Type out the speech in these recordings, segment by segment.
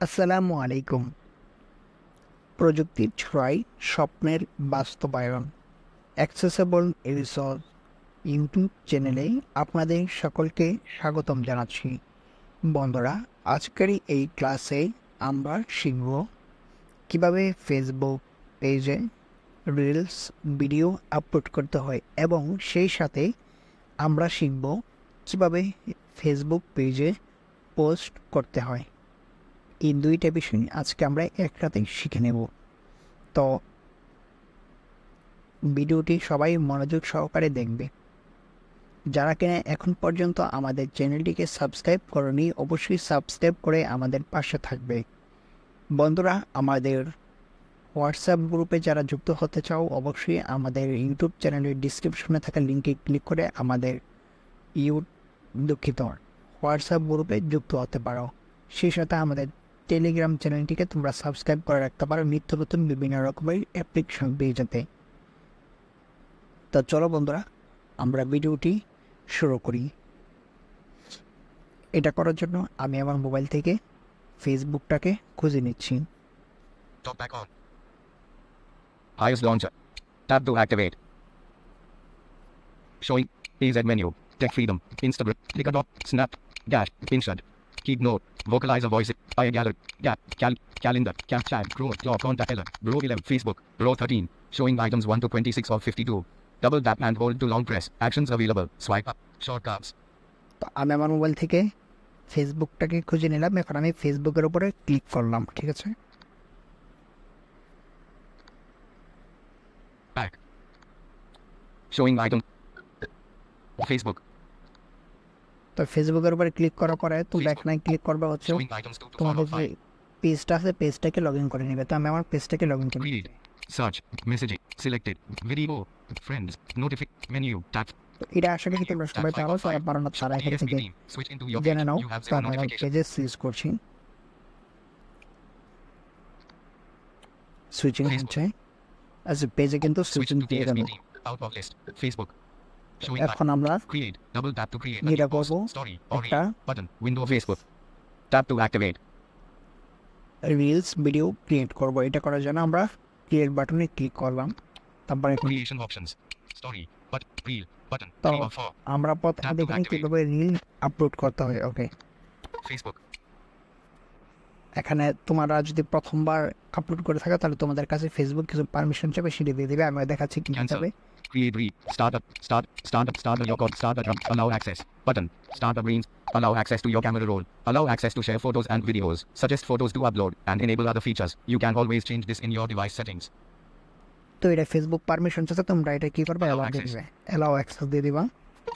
আসসালামু আলাইকুম। প্রযুক্তির ছোঁয়ায় স্বপ্নের বাস্তবায়ন, অ্যাক্সেসেবল রিসোর্স ইউটিউব চ্যানেলে আপনাদের সকলকে স্বাগতম জানাচ্ছি। বন্ধুরা, আজকের এই ক্লাসে আমরা শিখব কিভাবে ফেসবুক পেজে রিলস ভিডিও আপলোড করতে হয় এবং সেই সাথে আমরা শিখব কিভাবে ফেসবুক পেজে পোস্ট করতে হয়। এই দুইটা বিষয় আজকে আমরা একসাথে শিখে নেব। তো ভিডিওটি সবাই মনোযোগ সহকারে দেখবে। যারা কিনা এখন পর্যন্ত আমাদের চ্যানেলটিকে সাবস্ক্রাইব করেনি, অবশ্যই সাবস্ক্রাইব করে আমাদের পাশে থাকবে। বন্ধুরা, আমাদের হোয়াটসঅ্যাপ গ্রুপে যারা যুক্ত হতে চাও, অবশ্যই আমাদের ইউটিউব চ্যানেলের ডিসক্রিপশনে থাকা লিঙ্কে ক্লিক করে আমাদের হোয়াটসঅ্যাপ গ্রুপে যুক্ত হতে পারো। সেই সাথে আমাদের টেলিগ্রাম চ্যানেলটিকে তোমরা সাবস্ক্রাইব করে রাখতে পারো নিত্য নতুন বিভিন্ন রকমের অ্যাপ্লিকেশন পেয়ে যেতে। তো চলো বন্ধুরা, আমরা ভিডিওটি শুরু করি। এটা করার জন্য আমি আমার মোবাইল থেকে ফেসবুকটাকে খুঁজে নিচ্ছি। Talk back on. iOS launcher. Tab to activate. Showing AZ menu. Tech freedom. Instagram. Click dot. Snap. Dash. Insert. Keep note. Vocalizer voice. iGallery. Gap. Calendar. Cap chat. Grow. Clock. Contact Ellen. Row 11. Facebook. Row 13. Showing items 1 to 26 of 52. Double tap and hold to long press. Actions available. Swipe up. Shortcuts. তো আমি আমার mobile থেকে ফেসবুকটাকে খুঁজে নিলাম। এখন আমি ফেসবুকের উপরে ক্লিক করলাম, ঠিক আছে। Back. Showing item. Facebook. তো ফেসবুকের উপরে ক্লিক করার পরে তোমরা এখানে ক্লিক করবে হচ্ছে Showing items 2 to তোমাদের 5 যে পেজটা আছে পেজটাকে লগ ইন করে নেবে। তো আমি আমার পেজটাকে লগ ইন করি। Read. Search. Messaging. Selected. Video. Friends. Notify. Menu. Tap. তো এটা আশা করি তোমরা সবাই পারো, যারা পারো না তারা এখান থেকে Switch into your জেনে page. নাও। You have তো 0 আমি আমার notification. পেজে সুইচ করছি। সুইচিং হচ্ছে, আচ্ছা পেজে কিন্তু Switch সুইচিং to দিয়ে গেল। TSP. Out of list. Facebook. Showing এখন আমরা create. Double tap to create. যেটা A new post. করবো Story. Or একটা reel. Button. Window Facebook. Tap to activate. Reels video create করব। এটা করার জন্য আমরা ক্রিয়েট বাটনে ক্লিক করলাম। তারপরে Creation options. Story. But reel. Button. তো 3 of 4. আমরা প্রথমে দেখি কিভাবে রিল আপলোড করতে হয়। ওকে, Facebook. এখানে তোমরা যদি প্রথমবার আপলোড করে থাকো তাহলে তোমাদের কাছে ফেসবুক কিছু পারমিশন চাবে, সেটা দিয়ে দেবে। আমি দেখাচ্ছি কি Cancel. যাবে। Create reel. Start your code. Start a allow access. Button. Start a greens. Allow access to your camera roll. Allow access to share photos and videos. Suggest photos to upload and enable other features. You can always change this in your device settings. তো এটা Facebook permission চাচ্ছে, তোমরা এটা কি করবে, allow দিয়ে দিবে। Allow access দিয়ে দিবা।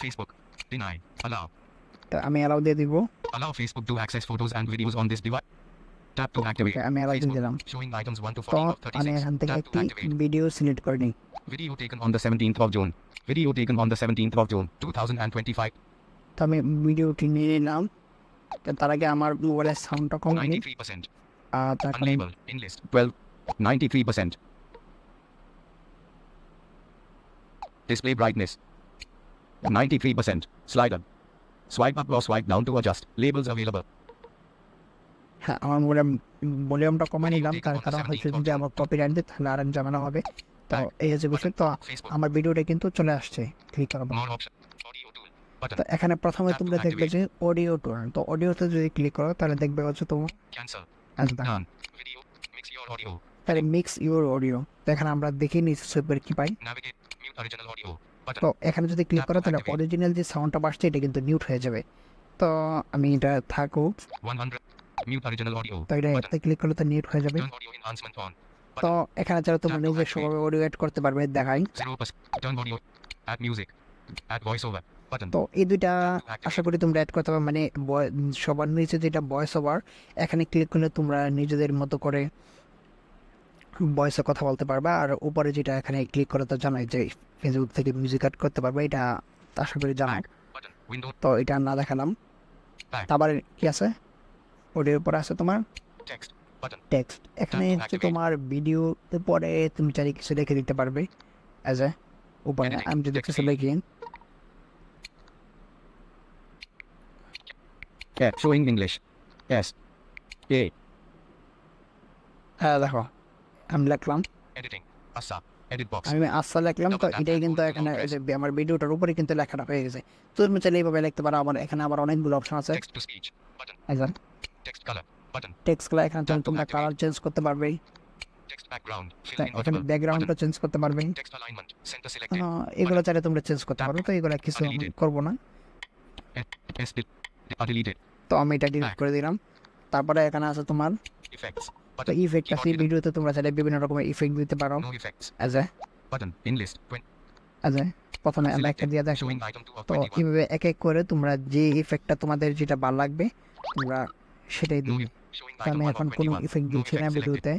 Facebook. Deny. Allow. তো আমি অ্যালাউ দিয়ে দিব। Allow Facebook to access photos and videos on this device. Tap to activate. আমি অ্যালাউ দিয়ে দিলাম। Showing items 1 to তো 40 of আমি 36. এখান থেকে Tap to একটি activate. ভিডিও সিলেক্ট করে নিই। Video taken on the 17th of June. Video taken on the 17th of June, 2025. তো আমি ভিডিওটি নিয়ে নিলাম। তো তার আগে আমার মোবাইলের সাউন্ডটা কম করি। 93%. তারপরে Unlabeled. In list. 12. 93%. Display brightness. 93%. Slider. Swipe up or swipe down to adjust. Labels available. হ্যাঁ, আমার ভলিউমটা কমাই নিলাম, তার কারণ হচ্ছে যদি আমার কপিরাইট দেয় তাহলে আর ঝামেলা হবে। তো এই হচ্ছে বিষয়। তো আমার ভিডিওটা কিন্তু চলে আসছে, ক্লিক করবো। More option. Audio tool. Button. তো এখানে প্রথমে তোমরা দেখবে যে অডিও টুল। তো অডিওতে যদি ক্লিক করো তাহলে দেখবে হচ্ছে তোমার Cancel. আসবে None. Video. Mix your audio. তাহলে মিক্স ইউর অডিও। তো এখানে আমরা দেখে নিচ্ছি কি পাই। Navigate. Mute original audio. Button. তো এখানে যদি ক্লিক করো তাহলে অরিজিনাল যে সাউন্ডটা বাসছে এটা কিন্তু মিউট হয়ে যাবে। তো আমি এটা থাকুক। 100. Mute original audio. তো এটা Button. এতে ক্লিক করলে তো মিউট হয়ে যাবে। Turn audio enhancement on. তো Button. এখানে যারা তোমরা নিজস্ব অডিও এড করতে পারবে দেখাই। 0%. Turn audio. Add music. Add voiceover. Button. তো এই দুইটা আশা করি তোমরা অ্যাড করতে পারবে, মানে সবার নিচে যেটা ভয়েস ওভার, এখানে ক্লিক করলে তোমরা নিজেদের মতো করে ভয়েসে কথা বলতে পারবে। আর উপরে যেটা এখানে ক্লিক করে তো জানাই যে ফেসবুক থেকে মিউজিক অ্যাড করতে পারবে, এটা আশা করি জানাই। Button. Window. তো এটা না দেখালাম। Back. তারপর কি আছে, ওটির উপরে আছে তোমার Text. Button. টেক্সট। এখানে হচ্ছে তোমার ভিডিওতে পরে তুমি চাইলে কিছু লিখে দিতে পারবে অ্যাজ এ উপরে। আমি যদি কিছু লিখি, Yeah. Showing English. S. A. হ্যাঁ দেখো আমি লিখলাম, Editing. Asa. Edit box. আমি আচ্ছা লিখলাম, তো এটাই কিন্তু এখানে এই যে আমার ভিডিওটার উপরে কিন্তু লেখাটা হয়ে গেছে। তো তুমি চাইলে এইভাবে লিখতে পারো। আমার এখানে আবার অনেকগুলো অপশন আছে। Text to speech. Button. একজন Text color. Button. টেক্সটগুলো এখানে তোমরা কালার চেঞ্জ করতে পারবে, Text background. Fill তো in এখানে audible. ব্যাকগ্রাউন্ডটা Button. চেঞ্জ করতে পারবে। Text alignment. Center selected. এগুলো চাইলে তোমরা চেঞ্জ করতে পারো, তো এগুলো কিছু আমি করবো না। S. Deleted. তো আমি এটা ডিলিট করে দিলাম। তারপরে এখানে আছে তোমার Effects. তো Button. ইফেক্ট আছে। Keyboard. ভিডিওতে তোমরা চাইলে বিভিন্ন রকমের ইফেক্ট দিতে পারো। No effects. As a Button. In list. প্রথমে আমরা একটা দিয়ে দেখো। Showing item 2 of তো 21. এইভাবে এক এক করে তোমরা যে ইফেক্টটা তোমাদের যেটা ভালো লাগবে তোমরা সেটাই No. দিবে। Showing তো item আমি 1 এখন of কোনো 21. ইফেক্ট No দিচ্ছি না effects selected. ভিডিওতে।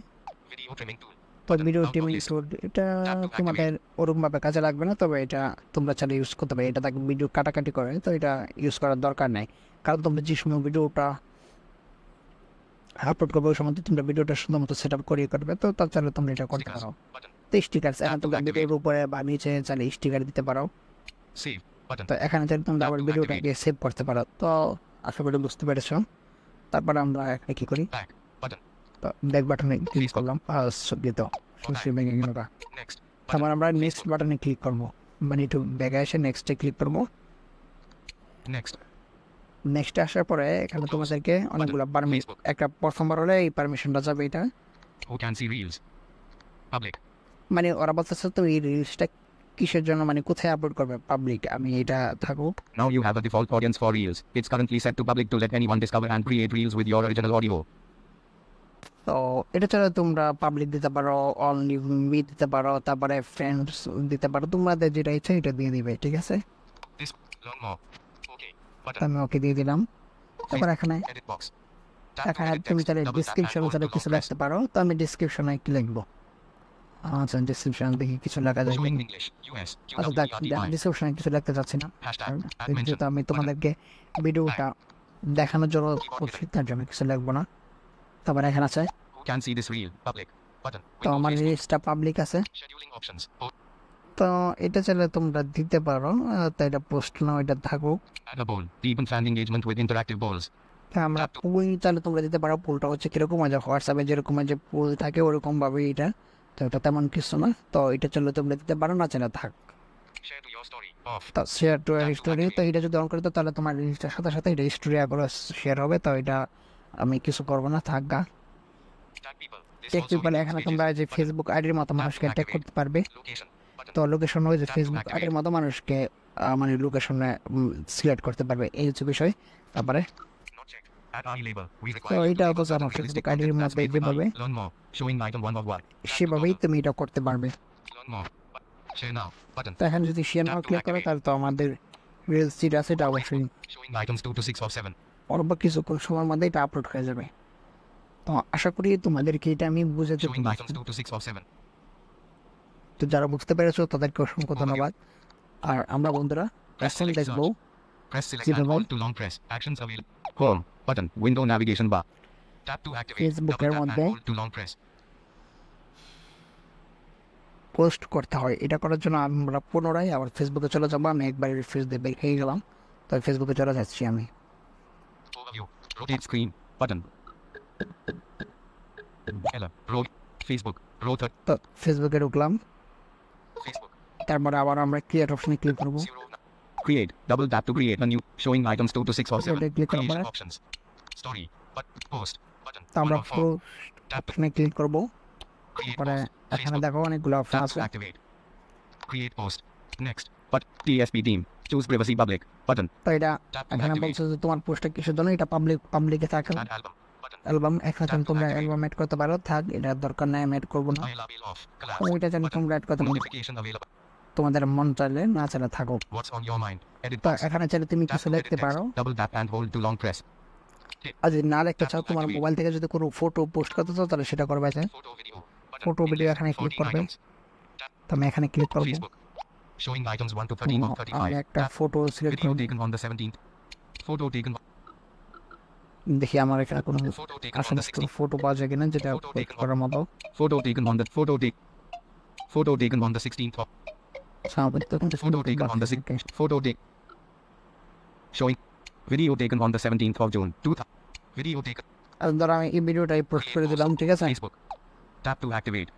Video trimming tool. তো Button. Video Out of টিমিং list. টুল এটা Tap to তোমাদের ওরকমভাবে কাজে লাগবে না, তবে এটা তোমরা চাইলে ইউজ করতে পারো। এটা তাকে ভিডিও কাটাকাটি করে, তো এটা ইউজ করার দরকার নাই, কারণ তোমরা যে সময় ভিডিওটা আপলোড করবে ওই সময় তোমরা ভিডিওটা সুন্দর মতো সেট আপ করিয়ে করবে, তো তার চাইলে তোমরা এটা করতে Stickers. পারো। Button. তো স্টিকার এখন তোমরা ভিডিওর উপরে বা নিচে চাইলে স্টিকার দিতে পারো। Save. Button. তো এখানে চাইলে তোমরা আবার ভিডিওটাকে সেভ করতে পারো। তো আশা করি বুঝতে পেরেছো। তারপরে আমরা এখানে কি করি, Back. Button. তো ব্যাক বাটনে ক্লিক করলাম, দিত ভেঙে গেল। Next. তারপর আমরা নেক্সট বাটনে ক্লিক করবো, মানে একটু ব্যাগে এসে নেক্সটে ক্লিক করবো। Next. নেক্সটে আসার পরে এখানে তোমাদেরকে অনেকগুলো পারমিশন, একটা প্রথমবার হলে এই পারমিশনটা যাবে। এটা Who can see reels? Public. মানে ওরা বলতেছে তুমি এই রিলসটা কিসের জন্য, মানে কোথায় আপলোড করবে, পাবলিক। আমি এটা থাকুক। Now you have a default audience for reels. It's currently set to public to let anyone discover and create reels with your original audio. তো এটা ছাড়া তোমরা পাবলিক দিতে পারো, অনলি মি দিতে পারো, তারপরে ফ্রেন্ডস দিতে পারো, তোমাদের যেটা ইচ্ছা এটা দিয়ে দিবে, ঠিক আছে। This. Learn more. Okay. তো Button. আমি ওকে দিয়ে দিলাম। তারপর এখানে Edit box. Tap to এখানে edit তুমি text. চাইলে Double tap and ডিসক্রিপশনে hold চাইলে to কিছু long press. লিখতে পারো, তো আমি ডিসক্রিপশনে কি লিখবো, আচ্ছা ডিসক্রিপশন দেখি কিছু লেখা যায়। Showing English. US. আচ্ছা দেখ, QWERTY. ডিসক্রিপশনে কিছু লিখতে চাচ্ছি না, Hashtag. Add যেহেতু mention. আমি তোমাদেরকে ভিডিওটা দেখানোর জন্য করছি, তার জন্য কিছু লিখবো না। তারপর এখানে আছে Who can see this reel? Public. Button. তো আমার রিলসটা পাবলিক আছে, Scheduling options. তো এটা চাইলে তোমরা দিতে পারো। তো এটা পোস্ট নাও, এটা থাকুক। Add a poll. Deepen fan engagement with interactive polls. তা আমরা পুল চাইলে তোমরা দিতে পারো। পুলটা হচ্ছে কিরকম, যে হোয়াটসঅ্যাপে যেরকম যে পুল থাকে ওরকম ভাবে এটা, তো এটা তেমন কিছু না। তো এটা চাইলে তোমরা দিতে পারো, না চাইলে থাক। Share to your story. Off. তো শেয়ার টু স্টোরি, তো এটা যদি অন করে তো তাহলে তোমার রিলসটার সাথে সাথে এটা স্টোরি আগে শেয়ার হবে। তো এটা আমি কিছু করবো না, থাক গা। Tag people. This take also people, includes এখানে pages. তোমরা যে Button. ফেসবুক আইডির মতো মানুষকে ট্যাগ করতে পারবে। Location. Button. তো লোকেশন ওই যে ফেসবুক আইডির মতো মানুষকে মানে লোকেশনে সিলেক্ট করতে পারবে, এই হচ্ছে বিষয়। তারপরে Not checked. Add eye label. We তো require. এইটা হচ্ছে আমার ফেসবুক আইডির মধ্যে যেভাবে Learn more. Showing item 1 of 1. সেভাবেই তুমি এটা করতে পারবে। Learn more. Share now. Button. তো এখানে যদি শেয়ার নাও ক্লিক করে তাহলে তো আমাদের রিলস যেটা আছে এটা অবশ্যই Showing items 2 to 6 of 7. অল্প কিছুক্ষণ সময়ের মধ্যে এটা আপলোড হয়ে যাবে। তো আশা করি তোমাদেরকে এটা আমি বুঝাতে Showing পেরেছি। items 2 to 6 of 7. তো যারা বুঝতে পেরেছো তাদেরকে অসংখ্য ধন্যবাদ। আর আমরা বন্ধুরা Press এখন select দেখবো search. Press select See the and one? hold to long press. Actions available. Home. Button. Window navigation bar. Tap to activate. Facebook Double এর tap and মধ্যে hold to long press. Post করতে হয়। এটা করার জন্য আমরা পুনরায় আবার ফেসবুকে চলে যাবো। আমি একবার রিফ্রেশ দিয়ে বের হয়ে গেলাম, তো ফেসবুকে চলে যাচ্ছি আমি। Overview. Rotate screen. Button. Hello. Row. Facebook. Row 3. তো ফেসবুকে ঢুকলাম, Facebook. তারপরে আবার আমরা ক্রিয়েট অপশনে ক্লিক করবো। 0. Create. Double tap to create a new. Showing items 2 to 6 of 7. Okay, click on Creation it. options. Story. But post. Button. তো আমরা 1 of 4. পুরো Tap to অপশনে ক্লিক করবো। create তারপরে post. এখানে Facebook. দেখো অনেকগুলো অপশন Tap আছে। to activate. Create post. Next. But TSP team. Choose privacy public. Button. তো এটা Tap to এখানে activate. বলছে যে তোমার পোস্টটা কিসের জন্য, এটা পাবলিকে থাকে। Add album. Button. অ্যালবাম এখানে Tap to তোমরা activate. অ্যালবাম অ্যাড করতে পারো, থাক এটা দরকার নাই, আমি অ্যাড করবো না। I label off. Collapse. ওইটা চাইলে Button. তোমরা অ্যাড করতে পারো, Notification available. তোমাদের মন চাইলে, না চাইলে থাকো। What's on your mind? Edit তো box. এখানে চাইলে তুমি Tap কিছু to edit লিখতে text. পারো। Double tap and hold to long press. আর যদি না লিখতে Tap চাও, to তোমার activate. মোবাইল থেকে যদি কোনো ফটো পোস্ট করতে চাও তাহলে সেটা করবে। Photo video. Button. Photo video English. এখানে click 14 করবে। items. তো আমি এখানে ক্লিক করবো। Facebook. Showing items 1 to 13 of আমি 35. একটা Tap. ফটো সিলেক্ট Video করবো, taken on the 17th. Photo taken. দেখি আমার এখানে কোনো Photo taken on আসলে the 16th. ফটো পাওয়া যায় কিনা যেটা Photo পোস্ট taken করার মতো। Photo taken on the photo taken on the 16th of photo taken on the 6th. Photo take. Showing video taken on the 17th of June. 2000. Video taken. আর ধরো আমি এই ভিডিওটাই পোস্ট করে দিলাম, ঠিক আছে। Facebook. Tap to activate.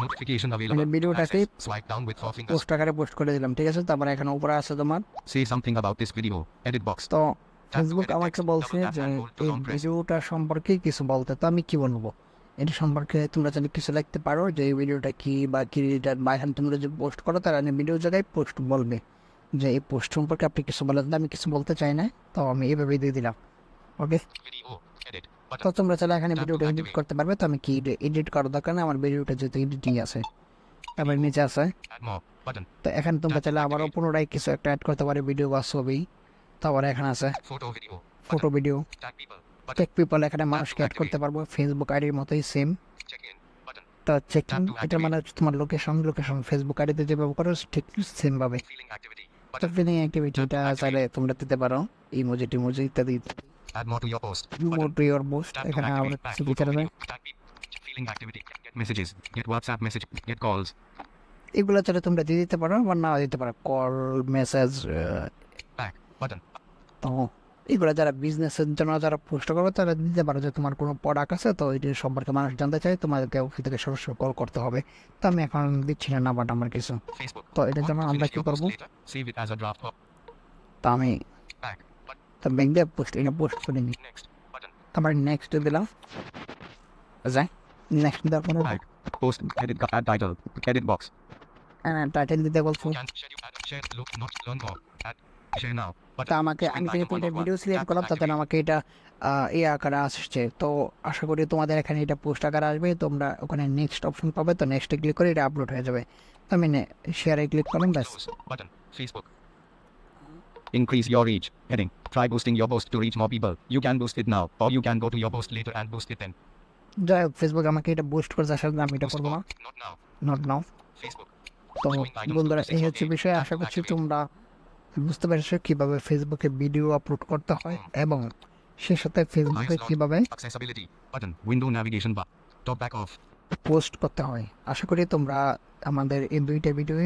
Notification মানে available. ভিডিওটাকে Access. Swipe down with 4 fingers. Post আকারে পোস্ট করে দিলাম, ঠিক আছে। তারপরে এখানে উপরে আছে তোমার Say something about this video. Edit box. তো Tap to ফেসবুক edit আমাকে text. বলছে Double tap যে and hold to এই long press. ভিডিওটা সম্পর্কে কিছু বলতে, তো আমি কি বলবো এটা সম্পর্কে তোমরা যদি কিছু লিখতে পারো যে এই ভিডিওটা কি বা কি রিলেটেড, বা এখানে তোমরা যদি পোস্ট করো তাহলে আমি ভিডিও জায়গায় পোস্ট বলবে যে এই পোস্ট সম্পর্কে আপনি কিছু বলেন, আমি কিছু বলতে চাই না, তো আমি এইভাবেই দিয়ে দিলাম। ওকে, Video. Edit. তো Button. তোমরা চাইলে এখানে Tap to ভিডিওটা এডিট activate. করতে পারবে, তো আমি কি এডিট করার দরকার নেই, আমার ভিডিওটা যেহেতু এডিটিং আছে। তারপরে নিচে আছে, Add more. Button. তো এখানে তোমরা Tap to চাইলে আবারও activate. পুনরায় কিছু একটা অ্যাড করতে পারে, ভিডিও বা ছবি। তারপরে এখানে আছে Photo video. Photo Button. Video, Tag people. Button. Tag people, এখানে মানুষকে অ্যাড করতে পারবো ফেসবুক আইডির মতোই সেম। Check in. Button. তো চেকিং Tap to এটা মানে হচ্ছে তোমার লোকেশন ফেসবুক আইডিতে যেভাবে করো ঠিক সেম ভাবে। Feeling activity. তো Button. ফিলিং অ্যাক্টিভিটিটা চাইলে তোমরা দিতে পারো, ইমোজি টিমোজি ইত্যাদি। Add more to your post. More Button. To your post, Tap to এখানে আমরা activate. Back. কিছু Photo ফিচার আছে, video. Tag people. Feeling activity. Get messages. Get WhatsApp message. Get calls. এগুলো চাইলে তোমরা দিয়ে দিতে পারো বা না দিতে পারো, কল মেসেজ। Back. Button. তো এগুলো যারা বিজনেসের জন্য যারা পোস্ট করবে তারা দিতে পারো যে তোমার কোনো প্রোডাক্ট আছে, তো এটি সম্পর্কে মানুষ জানতে চায়, তোমাদেরকে অফিস থেকে সরাসরি কল করতে হবে। তো আমি এখন দিচ্ছি না নাম্বার আমার কিছু, Facebook. তো এটার জন্য আমরা Finish কি your post করবো, later. Save it as a draft. তো আমি Back. Button. তো ব্যাংক দিয়ে পোস্ট করে নিই। Next. Button. তারপরে নেক্সট দিলাম, যাই নেক্সট দেওয়ার পরে Back. Post. Edit. Add title. Edit box. Title দিতে বলছো। Can schedule. Add. Share. Look. Not. Learn more. Add. Share now. তা Button. আমাকে Showing আমি like থেকে a one তিনটা of one. Video select Tap to করলাম, তাতে activate. আমাকে এটা এই আকারে আসছে। তো আশা করি তোমাদের এখানে এটা পোস্ট আকারে আসবে, তোমরা ওখানে নেক্সট অপশন পাবে, তো নেক্সটে ক্লিক করে এটা আপলোড হয়ে যাবে। তো আমি শেয়ারে ক্লিক করলাম, ব্যাস। Close. Button. Facebook. Increase your reach. Heading. Try boosting your post to reach more people. You can boost it now, or you can go to your post later and boost it then. যাই হোক, Facebook আমাকে এটা boost করছে, আসলে আমি এটা Boost করবো না, more. Not now. Not now. Facebook. তো Showing items বন্ধুরা to এই 6 হচ্ছে of 8. বিষয়, Tap আশা to করছি activate. তোমরা বুঝতে পেরেছো কিভাবে ফেসবুকে ভিডিও আপলোড করতে হয় এবং সে সাথে ফেসবুকে Eyes locked. কিভাবে Accessibility. Button. Window navigation bar. Top back off. Post করতে হয়। আশা করি তোমরা আমাদের এই দুইটা ভিডিও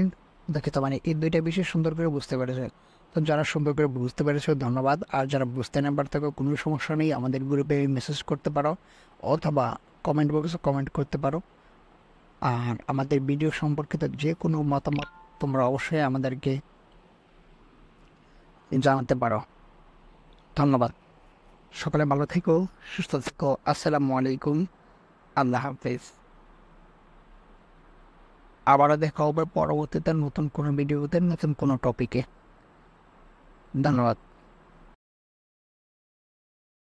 দেখে তো মানে এই দুইটা বিষয় সুন্দর করে বুঝতে পেরেছে। তো যারা সুন্দর করে বুঝতে পেরেছো ধন্যবাদ, আর যারা বুঝতে না পারতে কোনো সমস্যা নেই, আমাদের গ্রুপে মেসেজ করতে পারো অথবা কমেন্ট বক্সে কমেন্ট করতে পারো। আর আমাদের ভিডিও সম্পর্কিত যে কোনো মতামত তোমরা অবশ্যই আমাদেরকে জানাতে পারো। ধন্যবাদ, সকলে ভালো থেকো, সুস্থ থেকো, আসসালামু আলাইকুম, আল্লাহ হাফেজ। আবারও দেখা হবে পরবর্তীতে নতুন কোনো ভিডিওতে নতুন কোনো টপিকে। ধন্যবাদ।